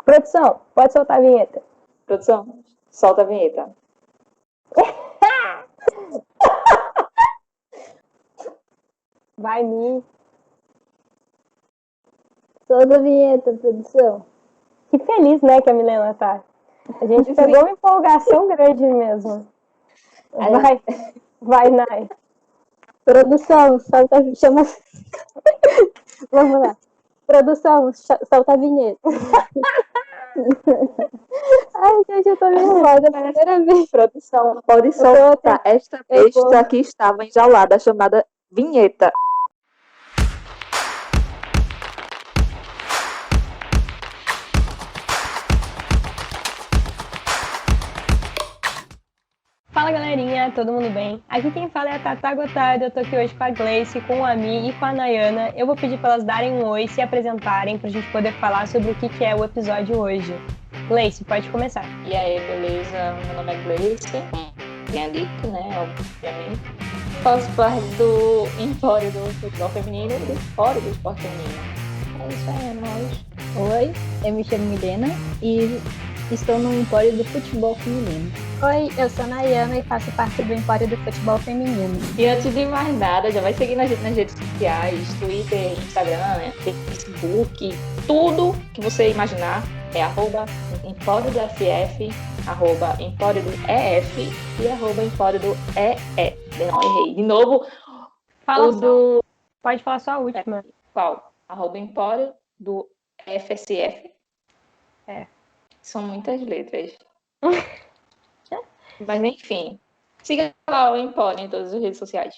Produção, pode soltar a vinheta. Produção, solta a vinheta. Vai, Mi. Solta a vinheta, produção. Que feliz, né, que a Milena tá. A gente pegou uma empolgação grande mesmo. Vai, Nai. Produção, chama... Vamos lá. Produção, solta a vinheta. Ai, gente, eu tô nervosa. Primeira vez. Produção, pode soltar. Esta besta que estava enjaulada, chamada vinheta. Fala, galerinha, todo mundo bem? Aqui quem fala é a Tata Gotardo. Eu tô aqui hoje com a Gleice, com a Mi e com a Nayana. Eu vou pedir para elas darem um oi, se apresentarem, pra gente poder falar sobre o que é o episódio hoje. Gleice, pode começar. E aí, beleza? Meu nome é Gleice. Tenha dito, né? Obviamente. Faço parte do Empório do Futebol Feminino e do Empório do Esporte Feminino. É isso aí, é nóis. Oi, eu me chamo Milena e estou no Empório do Futebol Feminino. Oi, eu sou a Nayana e faço parte do Empório do Futebol Feminino. E antes de mais nada, já vai seguir nas redes sociais, Twitter, Instagram, né? Facebook, tudo que você imaginar é @Empório do FF, @Empório do EF e @Empório do EE. Não, errei. De novo, Pode falar só a última. Qual? @Empório do FSF. É. São muitas letras. Mas enfim, siga lá o Empório em todas as redes sociais.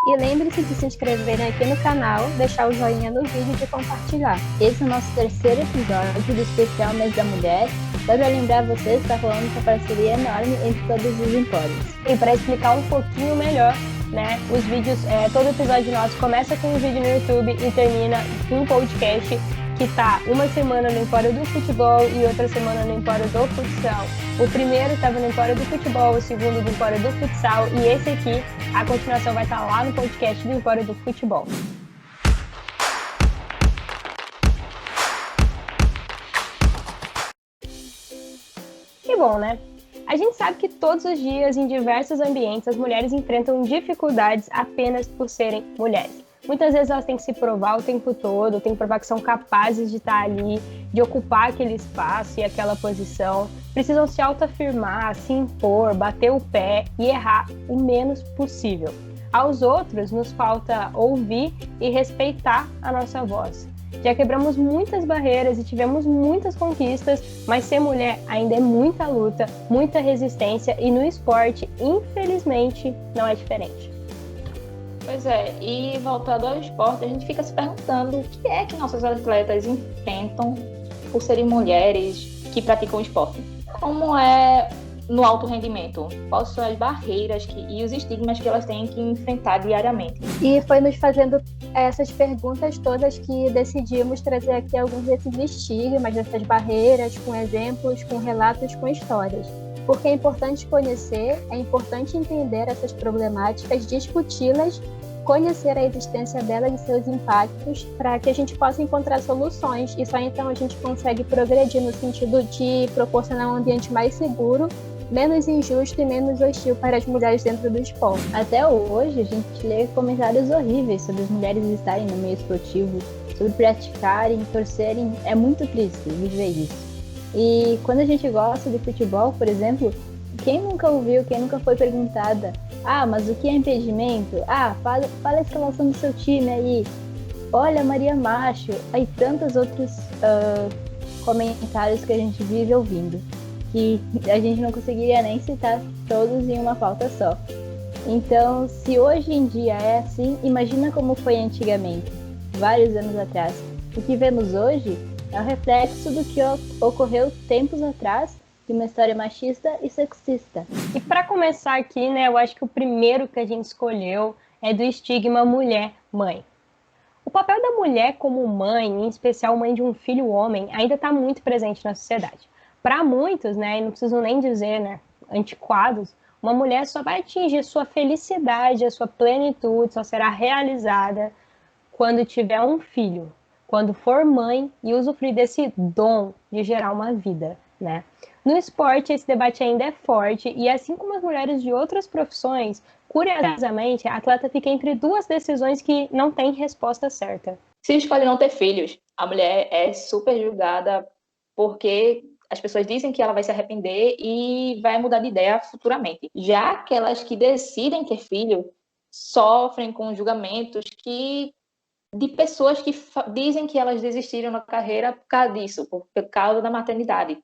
E lembre-se de se inscreverem aqui no canal, deixar o joinha no vídeo e de compartilhar. Esse é o nosso terceiro episódio do especial Mês da Mulher. Só para lembrar vocês, está rolando essa parceria enorme entre todos os empórios. E para explicar um pouquinho melhor, né, os vídeos, todo episódio nosso começa com um vídeo no YouTube e termina com um podcast que tá uma semana no Empório do Futebol e outra semana no Empório do Futsal. O primeiro estava no Empório do Futebol, o segundo do Empório do Futsal e esse aqui, a continuação vai estar lá no podcast do Empório do Futebol. Que bom, né? A gente sabe que todos os dias, em diversos ambientes, as mulheres enfrentam dificuldades apenas por serem mulheres. Muitas vezes elas têm que se provar o tempo todo, têm que provar que são capazes de estar ali, de ocupar aquele espaço e aquela posição. Precisam se autoafirmar, se impor, bater o pé e errar o menos possível. Aos outros, nos falta ouvir e respeitar a nossa voz. Já quebramos muitas barreiras e tivemos muitas conquistas, mas ser mulher ainda é muita luta, muita resistência e no esporte, infelizmente, não é diferente. Pois é, e voltado ao esporte, a gente fica se perguntando o que é que nossas atletas enfrentam por serem mulheres que praticam esporte. Como é no alto rendimento? Quais são as barreiras e os estigmas que elas têm que enfrentar diariamente? E foi nos fazendo essas perguntas todas que decidimos trazer aqui alguns desses estigmas, dessas barreiras, com exemplos, com relatos, com histórias. Porque é importante conhecer, é importante entender essas problemáticas, discuti-las, conhecer a existência delas e seus impactos, para que a gente possa encontrar soluções. E só então a gente consegue progredir no sentido de proporcionar um ambiente mais seguro, menos injusto e menos hostil para as mulheres dentro do esporte. Até hoje a gente lê comentários horríveis sobre as mulheres estarem no meio esportivo, sobre praticarem, torcerem. É muito triste viver isso. E quando a gente gosta de futebol, por exemplo, quem nunca ouviu, quem nunca foi perguntada: ah, mas o que é impedimento? Ah, fala a escalação do seu time aí. Olha, Maria Macho. Aí tantos outros comentários que a gente vive ouvindo, que a gente não conseguiria nem citar todos em uma pauta só. Então, se hoje em dia é assim, imagina como foi antigamente, vários anos atrás. O que vemos hoje é o reflexo do que ocorreu tempos atrás, de uma história machista e sexista. E para começar aqui, né, eu acho que o primeiro que a gente escolheu é do estigma mulher-mãe. O papel da mulher como mãe, em especial mãe de um filho homem, ainda está muito presente na sociedade. Para muitos, né, e não preciso nem dizer, né, antiquados, uma mulher só vai atingir sua felicidade, a sua plenitude, só será realizada quando tiver um filho. quando for mãe e usufruir desse dom de gerar uma vida, né? No esporte, esse debate ainda é forte e, assim como as mulheres de outras profissões, curiosamente, a atleta fica entre duas decisões que não têm resposta certa. Se escolhe não ter filhos, a mulher é super julgada porque as pessoas dizem que ela vai se arrepender e vai mudar de ideia futuramente. Já aquelas que decidem ter filho sofrem com julgamentos de pessoas que dizem que elas desistiram na carreira por causa disso, por causa da maternidade.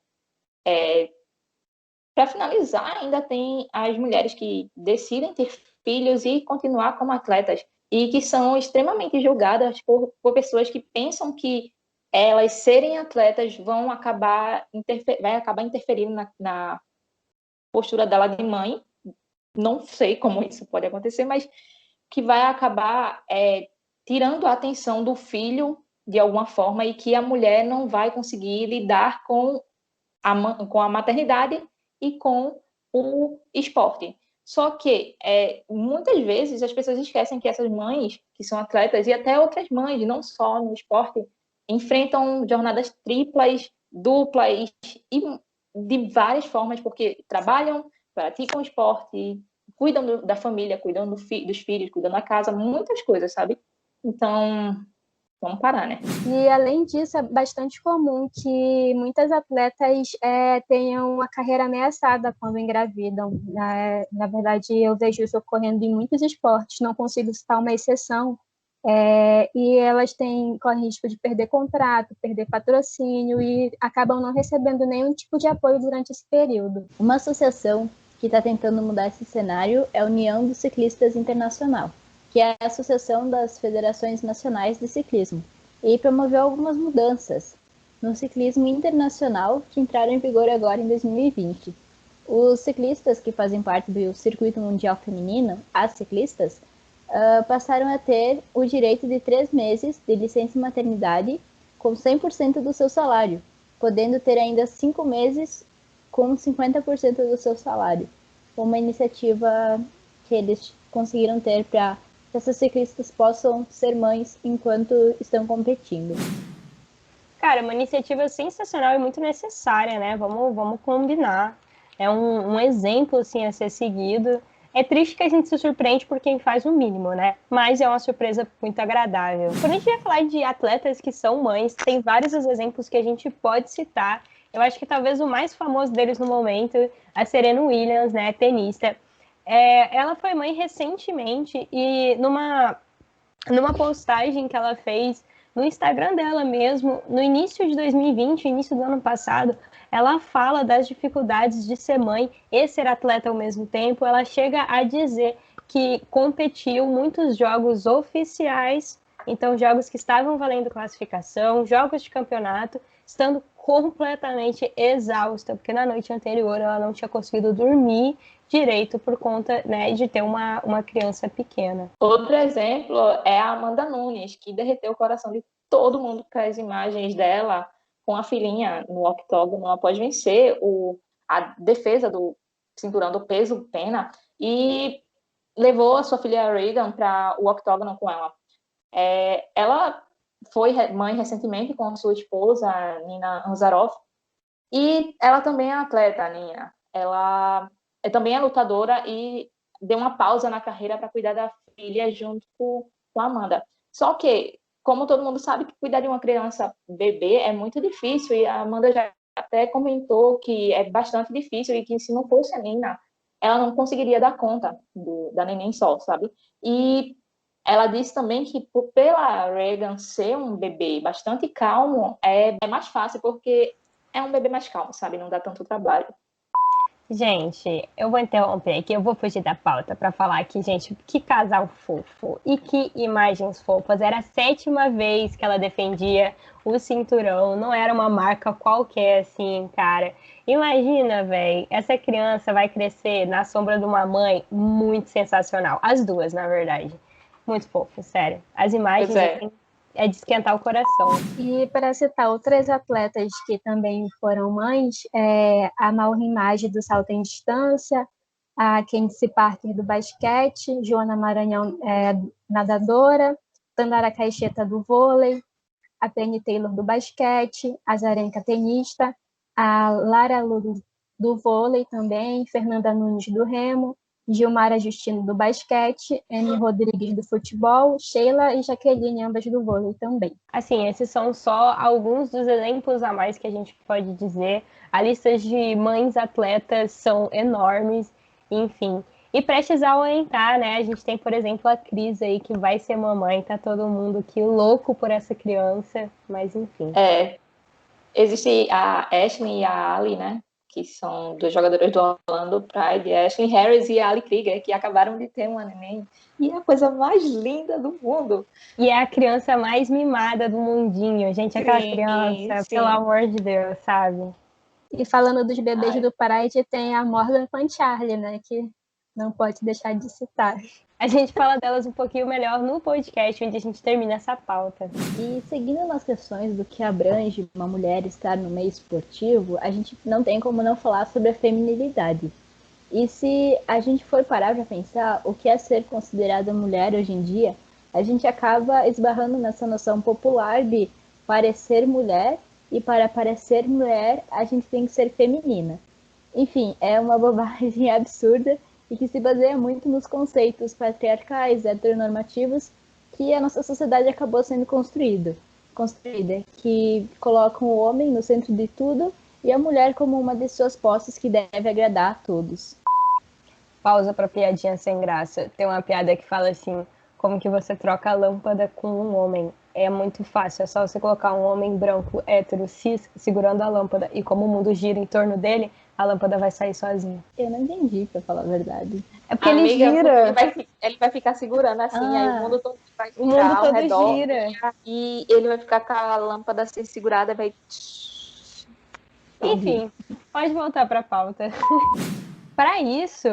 Para finalizar, ainda tem as mulheres que decidem ter filhos e continuar como atletas e que são extremamente julgadas por pessoas que pensam que elas serem atletas vai acabar interferindo na postura dela de mãe. Não sei como isso pode acontecer, mas que vai acabar tirando a atenção do filho de alguma forma e que a mulher não vai conseguir lidar com a maternidade e com o esporte. Só que muitas vezes as pessoas esquecem que essas mães, que são atletas, e até outras mães, não só no esporte, enfrentam jornadas triplas, duplas, e de várias formas, porque trabalham, praticam esporte, cuidam da família, cuidam dos filhos, cuidam da casa, muitas coisas, sabe? Então, vamos parar, né? E, além disso, é bastante comum que muitas atletas tenham a carreira ameaçada quando engravidam. Na verdade, eu vejo isso ocorrendo em muitos esportes, não consigo citar uma exceção. E elas correm risco de perder contrato, perder patrocínio e acabam não recebendo nenhum tipo de apoio durante esse período. Uma associação que está tentando mudar esse cenário é a União dos Ciclistas Internacional, que é a Associação das Federações Nacionais de Ciclismo, e promoveu algumas mudanças no ciclismo internacional que entraram em vigor agora em 2020. Os ciclistas que fazem parte do Circuito Mundial Feminino, as ciclistas, passaram a ter o direito de 3 meses de licença maternidade com 100% do seu salário, podendo ter ainda 5 meses com 50% do seu salário. Uma iniciativa que eles conseguiram ter para que essas ciclistas possam ser mães enquanto estão competindo. Cara, uma iniciativa sensacional e muito necessária, né? Vamos combinar. É um exemplo, assim, a ser seguido. É triste que a gente se surpreende por quem faz o mínimo, né? Mas é uma surpresa muito agradável. Quando a gente vai falar de atletas que são mães, tem vários exemplos que a gente pode citar. Eu acho que talvez o mais famoso deles no momento, a Serena Williams, né? Tenista. Ela foi mãe recentemente e numa postagem que ela fez no Instagram dela mesmo, no início de 2020, início do ano passado, ela fala das dificuldades de ser mãe e ser atleta ao mesmo tempo. Ela chega a dizer que competiu muitos jogos oficiais, então jogos que estavam valendo classificação, jogos de campeonato, estando completamente exausta, porque na noite anterior ela não tinha conseguido dormir direito por conta, né, de ter uma criança pequena. Outro exemplo é a Amanda Nunes, que derreteu o coração de todo mundo com as imagens dela com a filhinha no octógono após vencer a defesa do cinturão do peso pena e levou a sua filha Reagan para o octógono com ela. Ela foi mãe recentemente com a sua esposa, Nina Ansaroff, e ela também é atleta, a Nina. Ela também é lutadora e deu uma pausa na carreira para cuidar da filha junto com a Amanda. Só que, como todo mundo sabe, que cuidar de uma criança bebê é muito difícil, e a Amanda já até comentou que é bastante difícil e que se não fosse a Nina, ela não conseguiria dar conta da neném só, sabe? E ela disse também que pela Reagan ser um bebê bastante calmo, é mais fácil, porque é um bebê mais calmo, sabe? Não dá tanto trabalho. Gente, eu vou interromper aqui, eu vou fugir da pauta para falar aqui, gente, que casal fofo e que imagens fofas. Era a 7ª vez que ela defendia o cinturão, não era uma marca qualquer, assim, cara. Imagina, velho, essa criança vai crescer na sombra de uma mãe muito sensacional. As duas, na verdade. Muito fofo, sério. As imagens, assim, é de esquentar o coração. E para citar outras atletas que também foram mães, a Maureen Maggi do salto em distância, a Candice Parker do basquete, Joana Maranhão nadadora, Tandara Caixeta do vôlei, a Penny Taylor do basquete, a Zarenka tenista, a Lara Lu do vôlei também, Fernanda Nunes do remo, Gilmara Justino do basquete, Anne Rodrigues do futebol, Sheila e Jaqueline, ambas do vôlei também. Assim, esses são só alguns dos exemplos a mais que a gente pode dizer. A lista de mães atletas são enormes, enfim. E prestes a entrar, né? A gente tem, por exemplo, a Cris aí, que vai ser mamãe. Tá todo mundo aqui louco por essa criança, mas enfim. Existe a Ashley e a Ali, né? Que são duas jogadoras do Orlando Pride, a Ashley Harris e a Ali Krieger, que acabaram de ter uma neném. E é a coisa mais linda do mundo. E é a criança mais mimada do mundinho. Gente, aquela criança, sim. Pelo amor de Deus, sabe? E falando dos bebês do Pride, tem a Morgan Pancharli, né? Que não pode deixar de citar. A gente fala delas um pouquinho melhor no podcast, onde a gente termina essa pauta. E seguindo nas questões do que abrange uma mulher estar no meio esportivo, a gente não tem como não falar sobre a feminilidade. E se a gente for parar para pensar o que é ser considerada mulher hoje em dia, a gente acaba esbarrando nessa noção popular de parecer mulher, e para parecer mulher a gente tem que ser feminina. Enfim, é uma bobagem absurda e que se baseia muito nos conceitos patriarcais, heteronormativos, que a nossa sociedade acabou sendo construída, que colocam o homem no centro de tudo e a mulher como uma de suas posses que deve agradar a todos. Pausa para piadinha sem graça. Tem uma piada que fala assim, como que você troca a lâmpada com um homem. É muito fácil, é só você colocar um homem branco, hétero, cis, segurando a lâmpada, e como o mundo gira em torno dele, a lâmpada vai sair sozinha. Eu não entendi, pra falar a verdade. É porque ele gira. Ele vai ficar segurando assim, aí o mundo todo vai girar O mundo ao todo redor. gira. E ele vai ficar com a lâmpada assim segurada, vai... Enfim, pode voltar para a pauta. Para isso,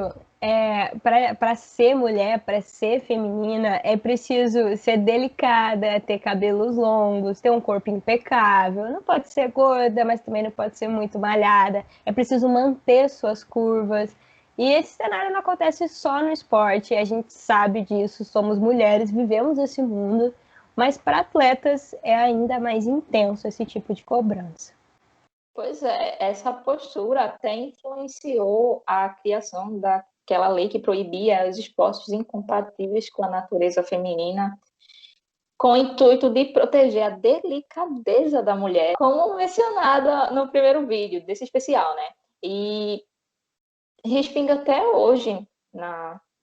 para ser mulher, para ser feminina, é preciso ser delicada, ter cabelos longos, ter um corpo impecável. Não pode ser gorda, mas também não pode ser muito malhada. É preciso manter suas curvas. E esse cenário não acontece só no esporte, a gente sabe disso, somos mulheres, vivemos esse mundo, mas para atletas é ainda mais intenso esse tipo de cobrança. Pois é, essa postura até influenciou a criação daquela lei que proibia os esportes incompatíveis com a natureza feminina, com o intuito de proteger a delicadeza da mulher, como mencionado no primeiro vídeo desse especial, né? E respinga até hoje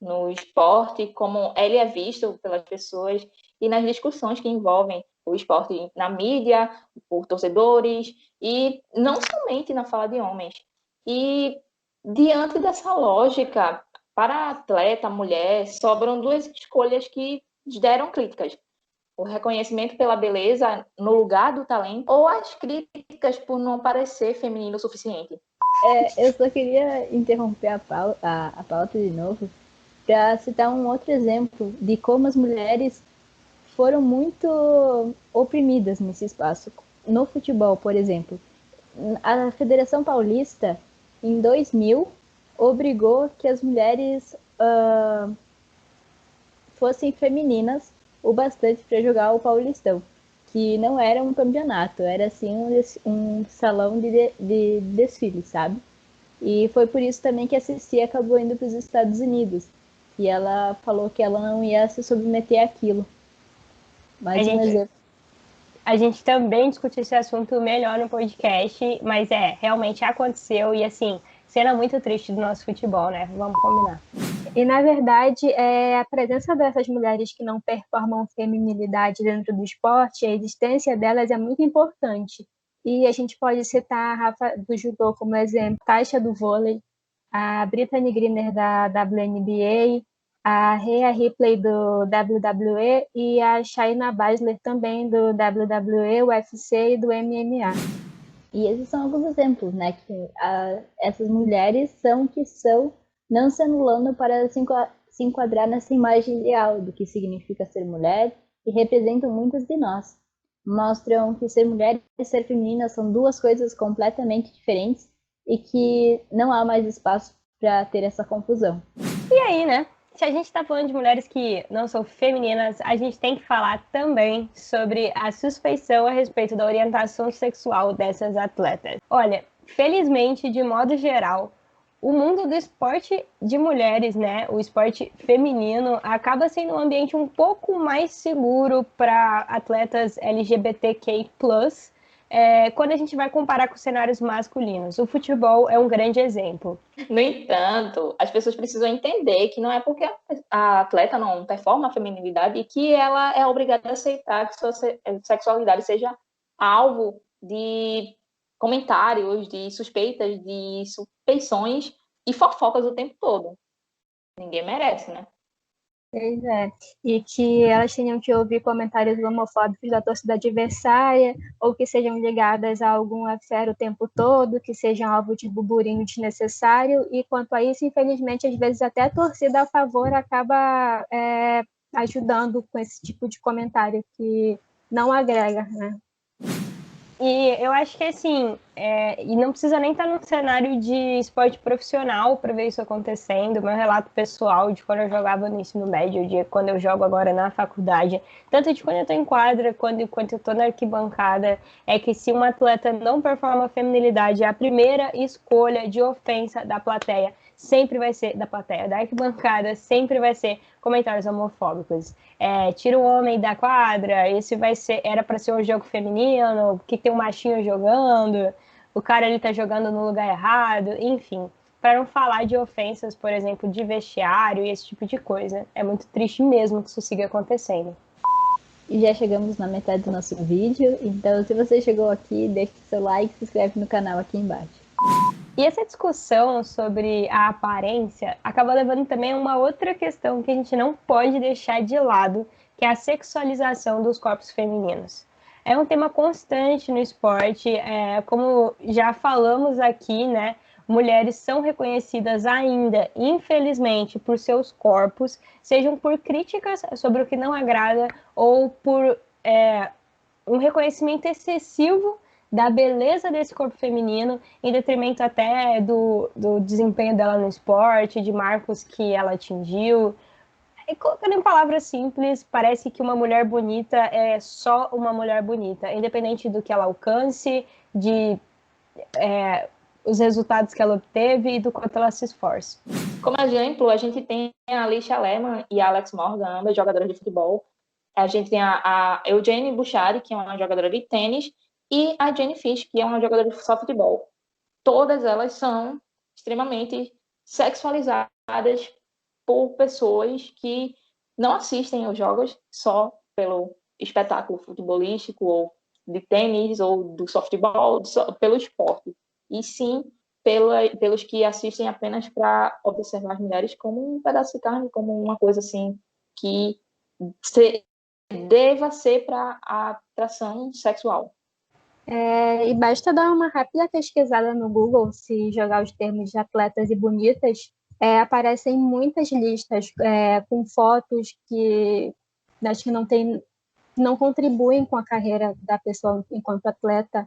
no esporte, como ele é visto pelas pessoas e nas discussões que envolvem o esporte na mídia, por torcedores, e não somente na fala de homens. E diante dessa lógica, para a atleta, a mulher, sobram duas escolhas que geram críticas. O reconhecimento pela beleza no lugar do talento ou as críticas por não parecer feminino o suficiente. Eu só queria interromper a pauta de novo para citar um outro exemplo de como as mulheres foram muito oprimidas nesse espaço. No futebol, por exemplo, a Federação Paulista, em 2000, obrigou que as mulheres fossem femininas o bastante para jogar o Paulistão, que não era um campeonato, era assim um salão de desfile, sabe? E foi por isso também que a Ceci acabou indo para os Estados Unidos. E ela falou que ela não ia se submeter àquilo. Mais um exemplo. A gente também discutiu esse assunto melhor no podcast, mas realmente aconteceu. E assim, cena muito triste do nosso futebol, né? Vamos combinar. E, na verdade, a presença dessas mulheres que não performam feminilidade dentro do esporte, a existência delas é muito importante. E a gente pode citar a Rafa do judô como exemplo, Tasha do vôlei, a Brittany Griner da WNBA, a Rhea Ripley do WWE e a Shayna Baszler também do WWE, UFC e do MMA. E esses são alguns exemplos, né? Que essas mulheres são o que são, não se anulando para se enquadrar nessa imagem ideal do que significa ser mulher e representam muitas de nós. Mostram que ser mulher e ser feminina são duas coisas completamente diferentes e que não há mais espaço para ter essa confusão. E aí, né? Se a gente está falando de mulheres que não são femininas, a gente tem que falar também sobre a suspeição a respeito da orientação sexual dessas atletas. Olha, felizmente, de modo geral, o mundo do esporte de mulheres, né, o esporte feminino, acaba sendo um ambiente um pouco mais seguro para atletas LGBTQI+, quando a gente vai comparar com cenários masculinos. O futebol é um grande exemplo. No entanto, as pessoas precisam entender que não é porque a atleta não performa a feminilidade que ela é obrigada a aceitar que sua sexualidade seja alvo de comentários, de suspeitas, de suspeições e fofocas o tempo todo. Ninguém merece, né? Pois é. E que elas tenham que ouvir comentários homofóbicos da torcida adversária, ou que sejam ligadas a algum affair o tempo todo, que sejam alvo de burburinho desnecessário. E quanto a isso, infelizmente, às vezes até a torcida a favor acaba ajudando com esse tipo de comentário que não agrega, né? E eu acho que, assim, e não precisa nem estar num cenário de esporte profissional para ver isso acontecendo. Meu relato pessoal de quando eu jogava no ensino médio, de quando eu jogo agora na faculdade, tanto de quando eu estou em quadra, quanto eu estou na arquibancada, é que se um atleta não performa a feminilidade, a primeira escolha de ofensa da plateia sempre vai ser, da plateia, da arquibancada, sempre vai ser comentários homofóbicos. Tira o homem da quadra, esse era para ser um jogo feminino, que tem um machinho jogando, o cara ali tá jogando no lugar errado, enfim. Para não falar de ofensas, por exemplo, de vestiário e esse tipo de coisa. É muito triste mesmo que isso siga acontecendo. E já chegamos na metade do nosso vídeo, então se você chegou aqui, deixe seu like e se inscreve no canal aqui embaixo. E essa discussão sobre a aparência acaba levando também a uma outra questão que a gente não pode deixar de lado, que é a sexualização dos corpos femininos. É um tema constante no esporte, como já falamos aqui, né? Mulheres são reconhecidas ainda, infelizmente, por seus corpos, sejam por críticas sobre o que não agrada ou por um reconhecimento excessivo da beleza desse corpo feminino, em detrimento até do desempenho dela no esporte, de marcos que ela atingiu. E colocando em palavras simples, parece que uma mulher bonita é só uma mulher bonita, independente do que ela alcance, os resultados que ela obteve e do quanto ela se esforça. Como exemplo, a gente tem a Alicia Lehmann e a Alex Morgan, ambas jogadoras de futebol. A gente tem a Eugenie Bouchard, que é uma jogadora de tênis, e a Jennie Fish, que é uma jogadora de softball. Todas elas são extremamente sexualizadas por pessoas que não assistem aos jogos só pelo espetáculo futebolístico ou de tênis ou do softball, pelo esporte, e sim pelos que assistem apenas para observar as mulheres como um pedaço de carne, como uma coisa assim que deva ser para a atração sexual. E basta dar uma rápida pesquisada no Google, se jogar os termos de atletas e bonitas, aparecem muitas listas com fotos que acho que não contribuem com a carreira da pessoa enquanto atleta,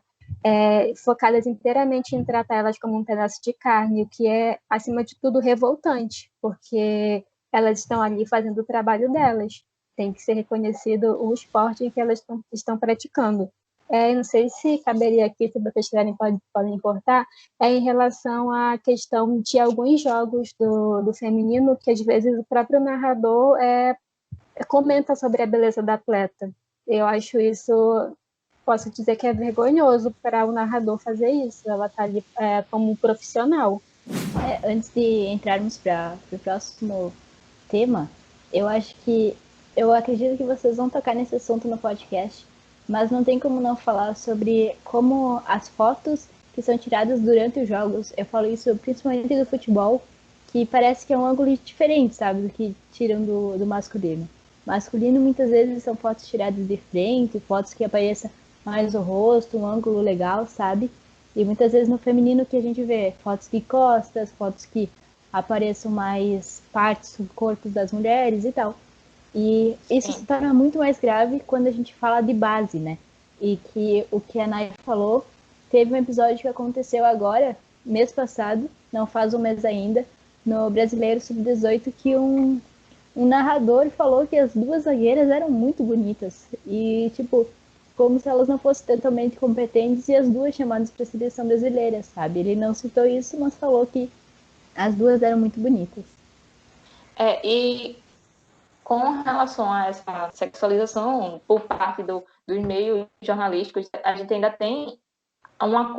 focadas inteiramente em tratar elas como um pedaço de carne, o que é, acima de tudo, revoltante, porque elas estão ali fazendo o trabalho delas. Tem que ser reconhecido o esporte em que elas estão praticando. Não sei se caberia aqui, se vocês quiserem, podem importar, em relação à questão de alguns jogos do feminino, que às vezes o próprio narrador comenta sobre a beleza da atleta. Eu acho isso, posso dizer que é vergonhoso para o narrador fazer isso, ela está ali como um profissional. Antes de entrarmos para o próximo tema, eu acredito que vocês vão tocar nesse assunto no podcast, mas não tem como não falar sobre como as fotos que são tiradas durante os jogos, eu falo isso principalmente do futebol, que parece que é um ângulo diferente, sabe, do que tiram do masculino. Masculino, muitas vezes, são fotos tiradas de frente, fotos que apareça mais o rosto, um ângulo legal, sabe? E muitas vezes no feminino que a gente vê fotos de costas, fotos que apareçam mais partes do corpo das mulheres e tal. E isso se torna muito mais grave quando a gente fala de base, né? E que o que a Nay falou, teve um episódio que aconteceu agora, mês passado, não faz um mês ainda, no Brasileiro Sub-18, que um um narrador falou que as duas zagueiras eram muito bonitas. E, tipo, como se elas não fossem totalmente competentes e as duas chamadas para a seleção brasileira, sabe? Ele não citou isso, mas falou que as duas eram muito bonitas. E com relação a essa sexualização por parte dos meios jornalísticos, a gente ainda tem uma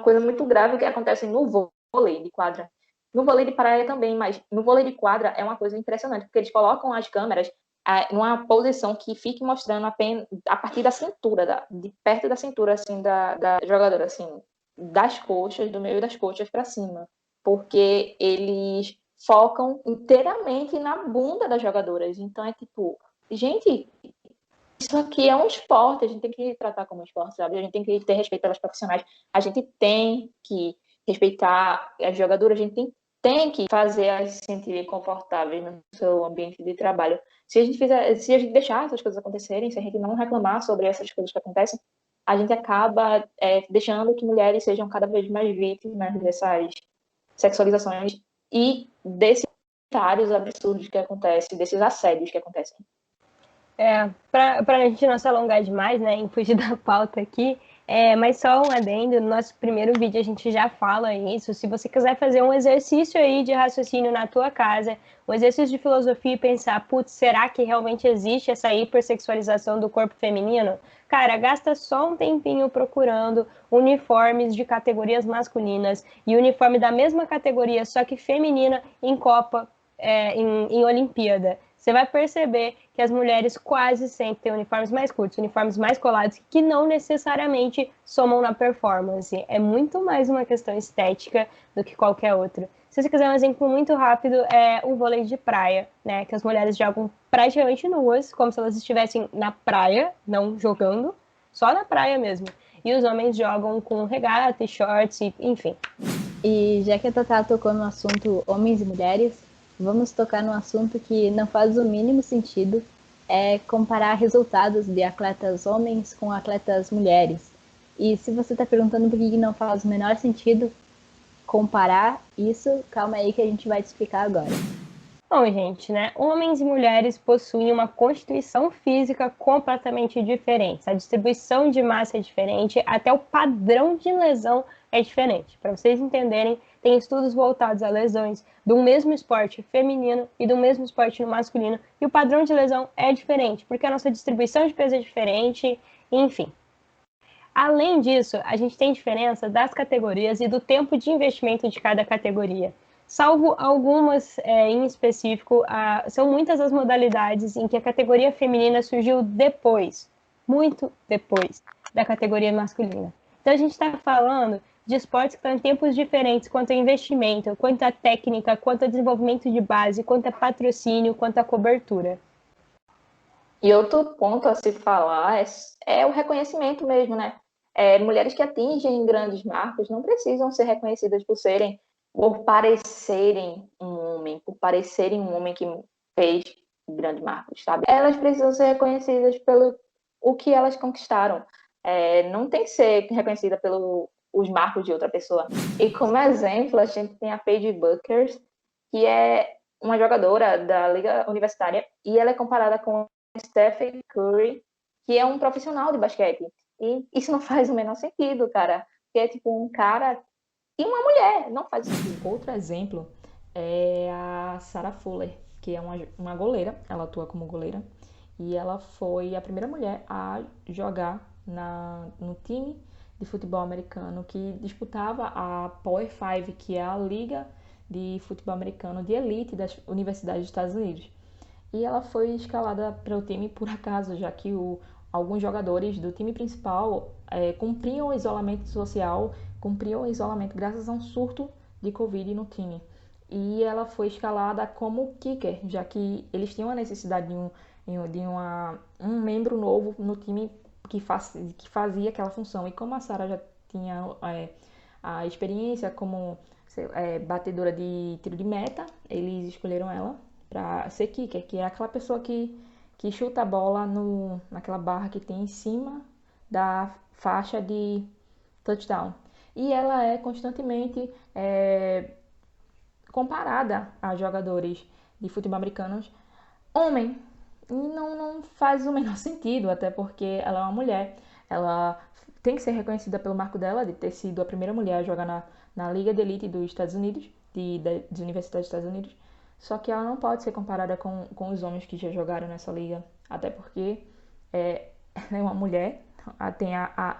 coisa muito grave que acontece no vôlei de quadra. No vôlei de praia também, mas no vôlei de quadra é uma coisa impressionante, porque eles colocam as câmeras numa posição que fique mostrando apenas a partir da cintura, de perto da cintura assim, da jogadora, assim, das coxas, do meio das coxas para cima, porque eles focam inteiramente na bunda das jogadoras. Então é tipo, gente, isso aqui é um esporte, a gente tem que tratar como um esporte, sabe? A gente tem que ter respeito pelas profissionais, a gente tem que respeitar as jogadoras, a gente tem que fazer elas se sentirem confortáveis no seu ambiente de trabalho. Se a gente deixar essas coisas acontecerem, se a gente não reclamar sobre essas coisas que acontecem, a gente acaba deixando que mulheres sejam cada vez mais vítimas dessas sexualizações e desses comentários absurdos que acontecem, desses assédios que acontecem. Para a gente não se alongar demais, né, em fugir da pauta aqui, mas só um adendo, no nosso primeiro vídeo a gente já fala isso, se você quiser fazer um exercício aí de raciocínio na tua casa, um exercício de filosofia e pensar, putz, será que realmente existe essa hipersexualização do corpo feminino? Cara, gasta só um tempinho procurando uniformes de categorias masculinas e uniforme da mesma categoria, só que feminina, em Copa, em Olimpíada. Você vai perceber que as mulheres quase sempre têm uniformes mais curtos, uniformes mais colados, que não necessariamente somam na performance. É muito mais uma questão estética do que qualquer outra. Se você quiser um exemplo muito rápido, é o vôlei de praia, né? Que as mulheres jogam praticamente nuas, como se elas estivessem na praia, não jogando, só na praia mesmo. E os homens jogam com regata e shorts, enfim. E já que a Tatá tocou no assunto homens e mulheres, vamos tocar num assunto que não faz o mínimo sentido, é comparar resultados de atletas homens com atletas mulheres. E se você está perguntando por que não faz o menor sentido comparar isso, calma aí que a gente vai te explicar agora. Bom, gente, né? Homens e mulheres possuem uma constituição física completamente diferente. A distribuição de massa é diferente, até o padrão de lesão é diferente. Para vocês entenderem, tem estudos voltados a lesões do mesmo esporte feminino e do mesmo esporte no masculino, e o padrão de lesão é diferente, porque a nossa distribuição de peso é diferente, enfim. Além disso, a gente tem diferença das categorias e do tempo de investimento de cada categoria. Salvo algumas em específico, são muitas as modalidades em que a categoria feminina surgiu depois, muito depois, da categoria masculina. Então a gente está falando de esportes que estão em tempos diferentes quanto a investimento, quanto a técnica, quanto a desenvolvimento de base, quanto a patrocínio, quanto a cobertura. E outro ponto a se falar é o reconhecimento mesmo, né? Mulheres que atingem grandes marcos não precisam ser reconhecidas por parecerem um homem que fez grandes marcos, sabe? Elas precisam ser reconhecidas pelo o que elas conquistaram. Não tem que ser reconhecida pelos marcos de outra pessoa. E como exemplo, a gente tem a Paige Bueckers, que é uma jogadora da Liga Universitária, e ela é comparada com Stephen Curry, que é um profissional de basquete. E isso não faz o menor sentido, cara. Que é tipo um cara e uma mulher, não faz sentido. Outro exemplo é a Sarah Fuller, que é uma goleira, ela atua como goleira, e ela foi a primeira mulher a jogar no time de futebol americano que disputava a Power 5, que é a liga de futebol americano de elite das universidades dos Estados Unidos. E ela foi escalada para o time por acaso, já que alguns jogadores do time principal cumpriam o isolamento social, cumpriam o isolamento graças a um surto de Covid no time. E ela foi escalada como kicker, já que eles tinham a necessidade de um membro novo no time que fazia aquela função. E como a Sarah já tinha a experiência como batedora de tiro de meta, eles escolheram ela para ser kicker, que é aquela pessoa que chuta a bola naquela barra que tem em cima da faixa de touchdown. E ela é constantemente comparada a jogadores de futebol americanos homem. E não faz o menor sentido, até porque ela é uma mulher. Ela tem que ser reconhecida pelo marco dela, de ter sido a primeira mulher a jogar na Liga de Elite dos Estados Unidos, das universidades dos Estados Unidos. Só que ela não pode ser comparada com os homens que já jogaram nessa liga, até porque ela é uma mulher, tem a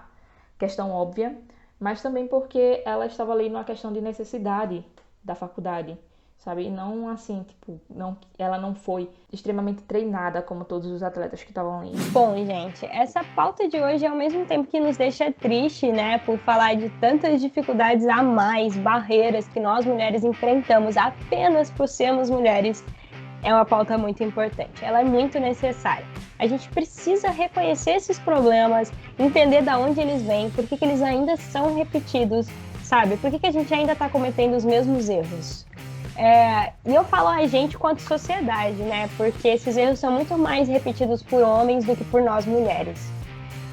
questão óbvia, mas também porque ela estava ali numa questão de necessidade da faculdade, sabe? E não assim, tipo, ela não foi extremamente treinada como todos os atletas que estavam ali. Bom, gente, essa pauta de hoje, ao mesmo tempo que nos deixa triste, né, por falar de tantas dificuldades a mais, barreiras que nós mulheres enfrentamos apenas por sermos mulheres, é uma pauta muito importante. Ela é muito necessária. A gente precisa reconhecer esses problemas, entender de onde eles vêm, por que eles ainda são repetidos, sabe? Por que a gente ainda está cometendo os mesmos erros? E eu falo a gente quanto sociedade, né? Porque esses erros são muito mais repetidos por homens do que por nós mulheres.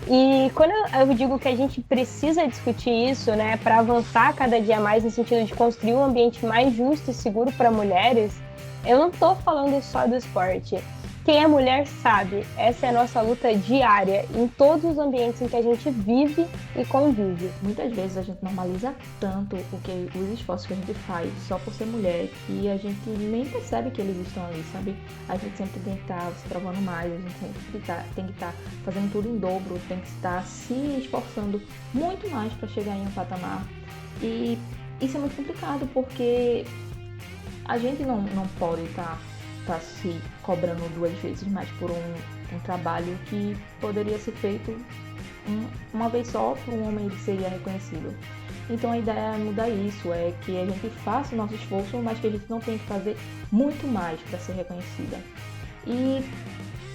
E quando eu digo que a gente precisa discutir isso, né, para avançar cada dia mais no sentido de construir um ambiente mais justo e seguro para mulheres, eu não estou falando só do esporte. Quem é mulher sabe, essa é a nossa luta diária em todos os ambientes em que a gente vive e convive. Muitas vezes a gente normaliza tanto os esforços que a gente faz só por ser mulher que a gente nem percebe que eles estão ali, sabe? A gente sempre tem que estar se provando mais, a gente sempre tem que estar fazendo tudo em dobro, tem que estar se esforçando muito mais para chegar em um patamar. E isso é muito complicado porque a gente não pode estar se cobrando 2 vezes mais por um trabalho que poderia ser feito uma vez só, por um homem ele seria reconhecido. Então a ideia é mudar isso, é que a gente faça o nosso esforço, mas que a gente não tem que fazer muito mais para ser reconhecida. E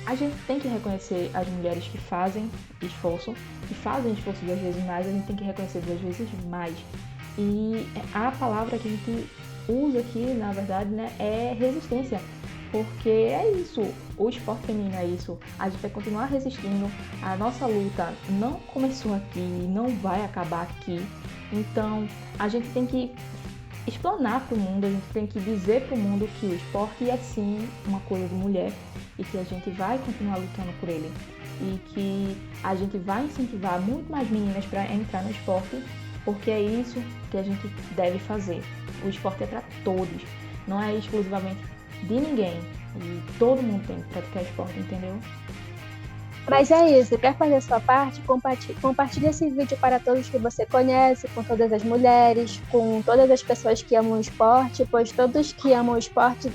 a gente tem que reconhecer as mulheres que fazem esforço 2 vezes mais, a gente tem que reconhecer 2 vezes mais. E a palavra que a gente usa aqui, na verdade, né, é resistência. Porque é isso, o esporte feminino é isso, a gente vai continuar resistindo, a nossa luta não começou aqui, não vai acabar aqui, então a gente tem que explanar para o mundo, a gente tem que dizer para o mundo que o esporte é sim uma coisa de mulher e que a gente vai continuar lutando por ele e que a gente vai incentivar muito mais meninas para entrar no esporte, porque é isso que a gente deve fazer. O esporte é para todos, não é exclusivamente de ninguém. E todo mundo tem que praticar esporte, entendeu? Mas é isso, quer fazer a sua parte? Compartilhe esse vídeo para todos que você conhece, com todas as mulheres, com todas as pessoas que amam o esporte, pois todos que amam o esporte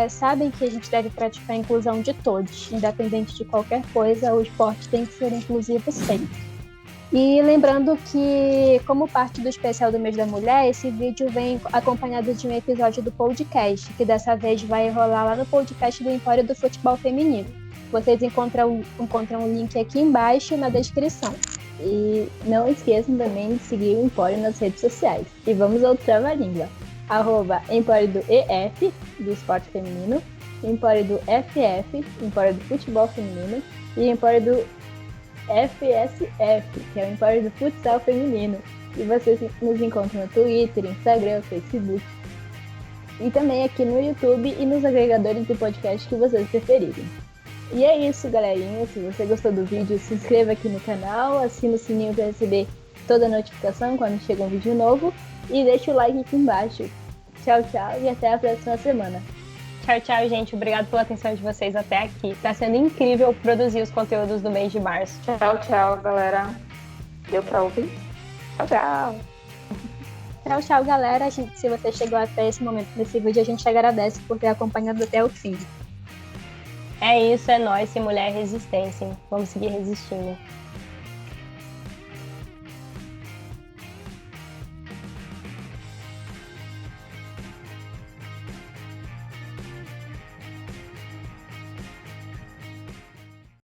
sabem que a gente deve praticar a inclusão de todos, independente de qualquer coisa, o esporte tem que ser inclusivo sempre. E lembrando que, como parte do especial do mês da mulher, esse vídeo vem acompanhado de um episódio do podcast, que dessa vez vai rolar lá no podcast do Empório do Futebol Feminino. Vocês encontram um link aqui embaixo na descrição. E não esqueçam também de seguir o Empório nas redes sociais. E vamos ao trava-língua. @Empório do EF, do esporte feminino, Empório do FF, Empório do futebol feminino, e Empório do FSF, que é o Empório do Futsal Feminino. E vocês nos encontram no Twitter, Instagram, Facebook. E também aqui no YouTube e nos agregadores de podcast que vocês preferirem. E é isso, galerinha. Se você gostou do vídeo, se inscreva aqui no canal, assina o sininho para receber toda a notificação quando chega um vídeo novo. E deixa o like aqui embaixo. Tchau, tchau e até a próxima semana. Tchau, tchau, gente. Obrigado pela atenção de vocês até aqui. Tá sendo incrível produzir os conteúdos do mês de março. Tchau, tchau, galera. Deu pra ouvir? Tchau, tchau. Tchau, tchau, galera. Se você chegou até esse momento desse vídeo, a gente agradece por ter acompanhado até o fim. É isso, é nóis, sem mulher resistência. Hein? Vamos seguir resistindo.